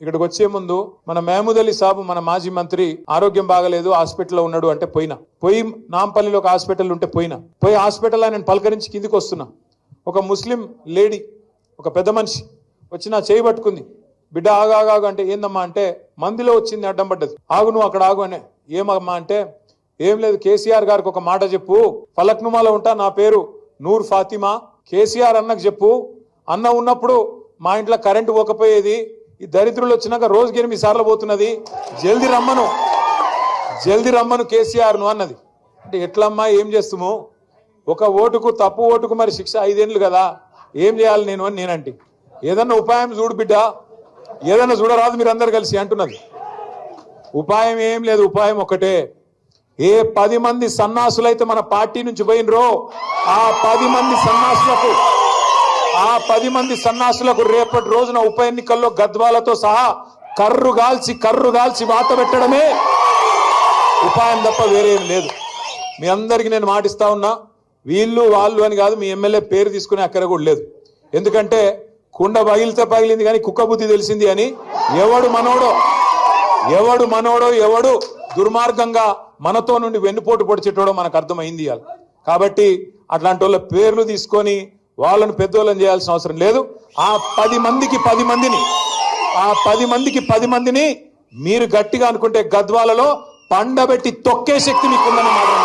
ఇక్కడికి వచ్చే ముందు మన మహమూద్ అలీ సాబు మన మాజీ మంత్రి ఆరోగ్యం బాగలేదు హాస్పిటల్లో ఉన్నాడు అంటే పోయి నాంపల్లిలో ఒక హాస్పిటల్ ఉంటే పోయి హాస్పిటల్ ఆయన పలకరించి కిందికి వస్తున్నా. ఒక ముస్లిం లేడీ ఒక పెద్ద మనిషి వచ్చి నా చేయి పట్టుకుంది. బిడ్డ ఆగాగు అంటే ఏందమ్మా అంటే మందిలో వచ్చింది అడ్డం పడ్డది. ఆగు నువ్వు అక్కడ ఆగు అనే. ఏమమ్మా అంటే ఏం లేదు కేసీఆర్ గారికి ఒక మాట చెప్పు, ఫలక్నుమాలో ఉంటా, నా పేరు నూర్ ఫాతిమా, కేసీఆర్ అన్నకు చెప్పు, అన్న ఉన్నప్పుడు మా ఇంట్లో కరెంటు పోకపోయేది, ఈ దరిద్రులు వచ్చినాక రోజుకి 8 సార్లు పోతున్నది, జల్దీ రమ్మను కేసీఆర్ను అన్నది. అంటే ఎట్లమ్మా ఏం చేస్తాము, ఒక ఓటుకు తప్పు ఓటుకు మరి శిక్ష 5 ఏళ్ళు కదా, ఏం చేయాలి నేను అని నేనంటే ఏదన్నా ఉపాయం చూడు బిడ్డ, ఏదన్నా చూడరాదు మీరు అందరు కలిసి అంటున్నది. ఉపాయం ఏం లేదు, ఉపాయం ఒకటే. ఏ 10 మంది సన్నాసులైతే మన పార్టీ నుంచి పోయినరో ఆ 10 మంది సన్నాసులకు రేపటి రోజున ఉప ఎన్నికల్లో గద్వాలతో సహా కర్రు గాల్చి వాత పెట్టడమే ఉపాయం తప్ప వేరేం లేదు. మీ అందరికీ నేను మాటిస్తా ఉన్నా, వీళ్ళు వాళ్ళు అని కాదు, మీ ఎమ్మెల్యే పేరు తీసుకునే అక్కర కూడా లేదు. ఎందుకంటే కుండ పగిలింది కానీ కుక్క బుద్ధి తెలిసింది అని ఎవడు మనోడో ఎవడు దుర్మార్గంగా మనతో నుండి వెన్నుపోటు పొడిచేటోడో మనకు అర్థమైంది. కాబట్టి అట్లాంటి వాళ్ళ పేర్లు తీసుకొని వాళ్ళను పెద్దోళ్ళని చేయాల్సిన అవసరం లేదు. ఆ 10 మందికి 10 మందిని మీరు గట్టిగా అనుకుంటే గద్వాలలో పండబెట్టి తొక్కే శక్తి మీకుందని మాత్రం